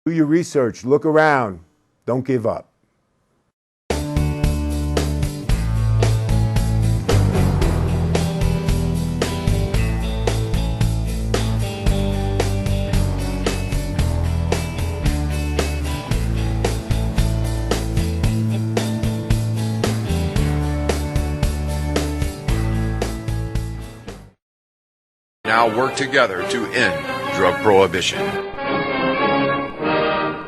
Do your research, look around, don't give up. Now work together to end drug prohibition.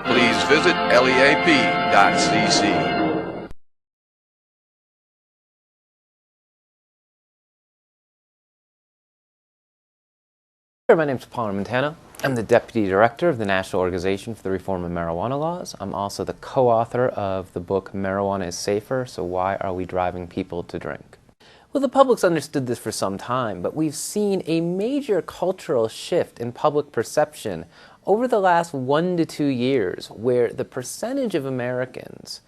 Please visit leap.cc. My name is PaulArmentano. I'm the Deputy Director of the National Organization for the Reform of Marijuana Laws. I'm also the co-author of the book Marijuana is Safer, So Why Are We Driving People to Drink? Well, the public's understood this for some time, but we've seen a major cultural shift in public perception over the last 1 to 2 years, where the percentage of Americans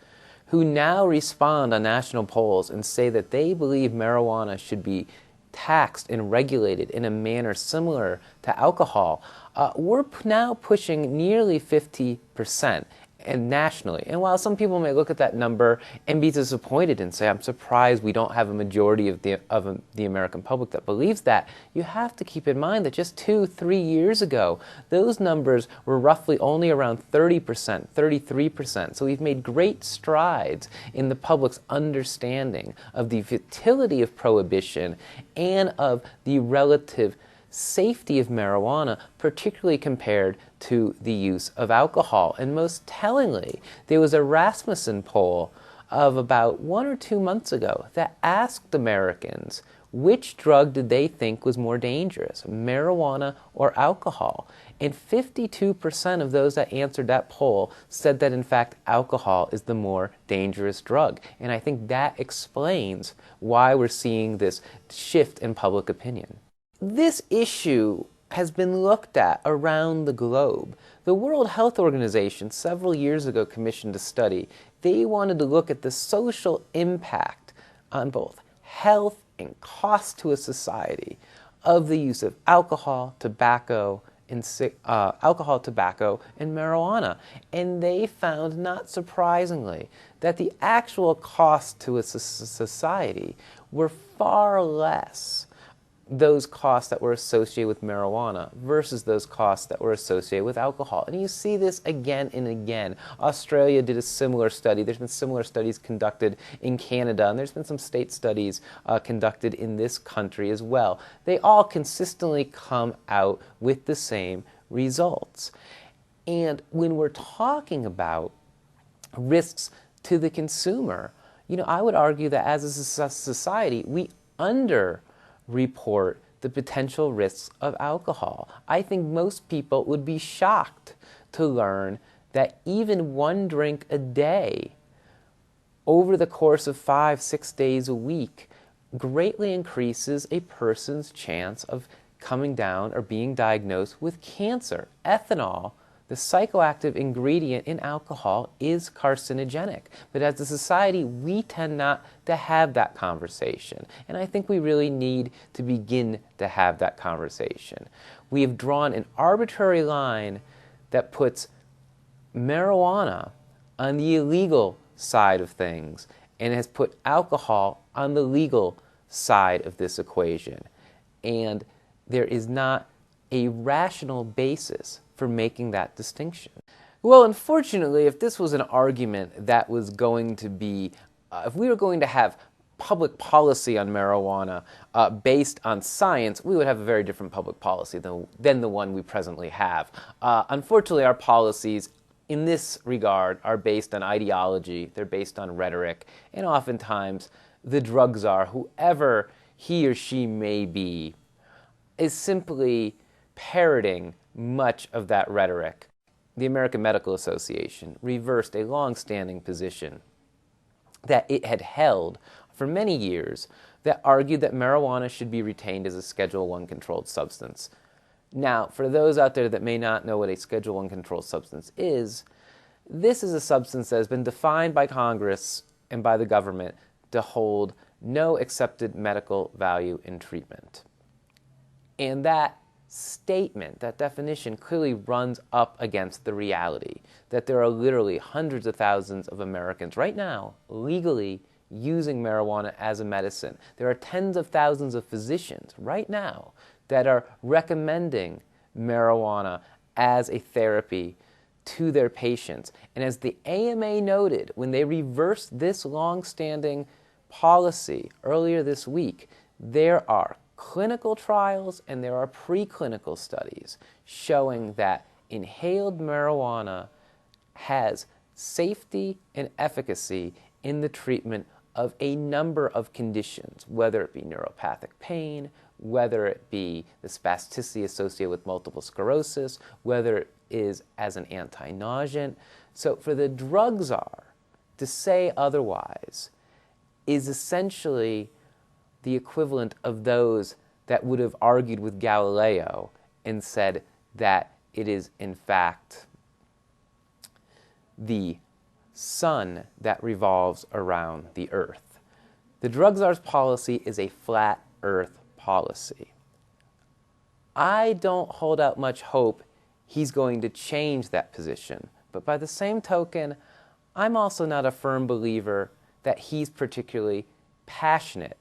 who now respond on national polls and say that they believe marijuana should be taxed and regulated in a manner similar to alcohol, we're now pushing nearly 50%. And nationally. And while some people may look at that number and be disappointed and say, I'm surprised we don't have a majority of the American public that believes that, you have to keep in mind that just 2-3 years ago, those numbers were roughly only around 30%, 33%. So we've made great strides in the public's understanding of the futility of prohibition and of the relative safety of marijuana, particularly compared to the use of alcohol. And most tellingly, there was a Rasmussen poll of about 1 or 2 months ago that asked Americans which drug did they think was more dangerous, marijuana or alcohol. And 52% of those that answered that poll said that in fact alcohol is the more dangerous drug. And I think that explains why we're seeing this shift in public opinion. This issue has been looked at around the globe. The World Health Organization several years ago commissioned a study. They wanted to look at the social impact on both health and cost to a society of the use of alcohol, tobacco, and marijuana. And they found, not surprisingly, that the actual cost to a society were far less those costs that were associated with marijuana versus those costs that were associated with alcohol. And you see this again and again. Australia did a similar study. There's been similar studies conducted in Canada, and there's been some state studies conducted in this country as well. They all consistently come out with the same results. And when we're talking about risks to the consumer, I would argue that as a society, we report the potential risks of alcohol. I think most people would be shocked to learn that even 1 drink a day over the course of 5-6 days a week greatly increases a person's chance of coming down or being diagnosed with cancer. Ethanol, the psychoactive ingredient in alcohol, is carcinogenic. But as a society, we tend not to have that conversation. And I think we really need to begin to have that conversation. We have drawn an arbitrary line that puts marijuana on the illegal side of things and has put alcohol on the legal side of this equation. And there is not a rational basis for making that distinction. Well, unfortunately, if this was an argument that was going to be, if we were going to have public policy on marijuana based on science, we would have a very different public policy than the one we presently have. Unfortunately, our policies in this regard are based on ideology, they're based on rhetoric, and oftentimes the drug czar, whoever he or she may be, is simply parroting much of that rhetoric. The American Medical Association reversed a long-standing position that it had held for many years that argued that marijuana should be retained as a Schedule I controlled substance. Now, for those out there that may not know what a Schedule I controlled substance is, this is a substance that has been defined by Congress and by the government to hold no accepted medical value in treatment. And that statement, that definition, clearly runs up against the reality that there are literally hundreds of thousands of Americans right now legally using marijuana as a medicine. There are tens of thousands of physicians right now that are recommending marijuana as a therapy to their patients. And as the AMA noted, when they reversed this long-standing policy earlier this week, there are clinical trials and there are preclinical studies showing that inhaled marijuana has safety and efficacy in the treatment of a number of conditions, whether it be neuropathic pain, whether it be the spasticity associated with multiple sclerosis, whether it is as an anti-nausant. So for the drug czar to say otherwise is essentially the equivalent of those that would have argued with Galileo and said that it is in fact the sun that revolves around the earth. The drug czar's policy is a flat earth policy. I don't hold out much hope he's going to change that position, but by the same token, I'm also not a firm believer that he's particularly passionate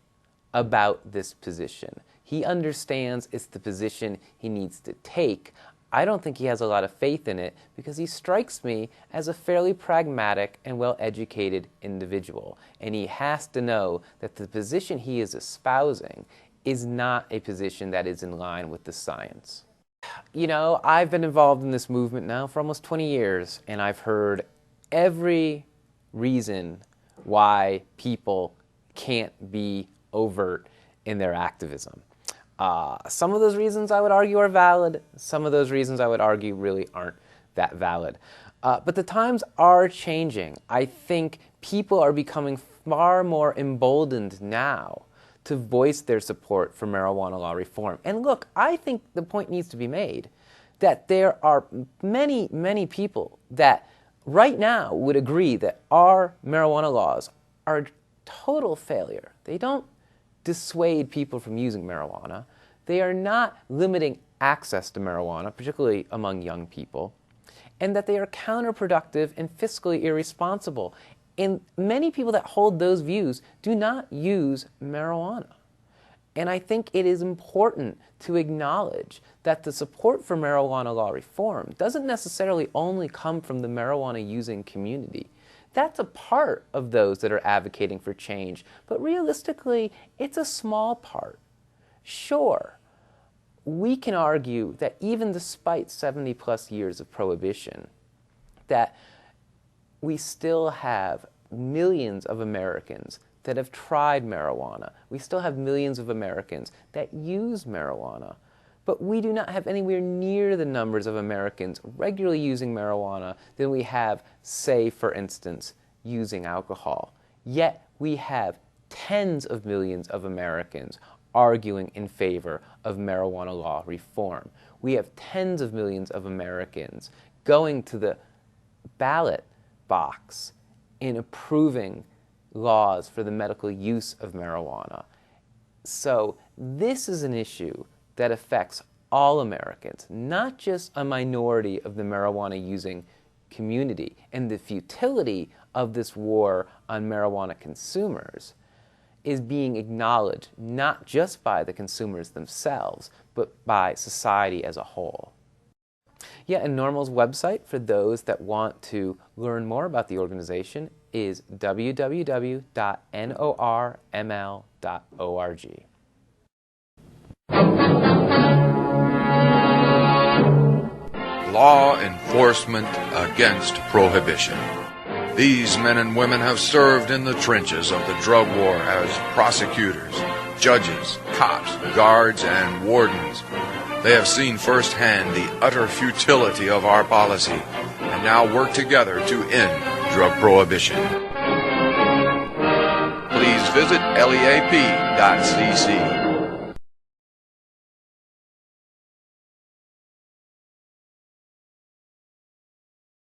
about this position. He understands it's the position he needs to take. I don't think he has a lot of faith in it because he strikes me as a fairly pragmatic and well-educated individual. And he has to know that the position he is espousing is not a position that is in line with the science. You know, I've been involved in this movement now for almost 20 years, and I've heard every reason why people can't be overt in their activism. Some of those reasons I would argue are valid. Some of those reasons I would argue really aren't that valid. But the times are changing. I think people are becoming far more emboldened now to voice their support for marijuana law reform. And look, I think the point needs to be made that there are many, many people that right now would agree that our marijuana laws are a total failure. They don't dissuade people from using marijuana. They are not limiting access to marijuana, particularly among young people, and that they are counterproductive and fiscally irresponsible. And many people that hold those views do not use marijuana. And I think it is important to acknowledge that the support for marijuana law reform doesn't necessarily only come from the marijuana-using community. That's a part of those that are advocating for change, but realistically, it's a small part. Sure, we can argue that even despite 70-plus years of prohibition, that we still have millions of Americans that have tried marijuana. We still have millions of Americans that use marijuana. But we do not have anywhere near the numbers of Americans regularly using marijuana than we have, say, for instance, using alcohol. Yet we have tens of millions of Americans arguing in favor of marijuana law reform. We have tens of millions of Americans going to the ballot box in approving laws for the medical use of marijuana. So this is an issue that affects all Americans, not just a minority of the marijuana-using community. And the futility of this war on marijuana consumers is being acknowledged not just by the consumers themselves, but by society as a whole. Yeah, and NORML's website, for those that want to learn more about the organization, is www.norml.org. Law enforcement against prohibition. These men and women have served in the trenches of the drug war as prosecutors, judges, cops, guards, and wardens. They have seen firsthand the utter futility of our policy and now work together to end drug prohibition. Please visit leap.cc.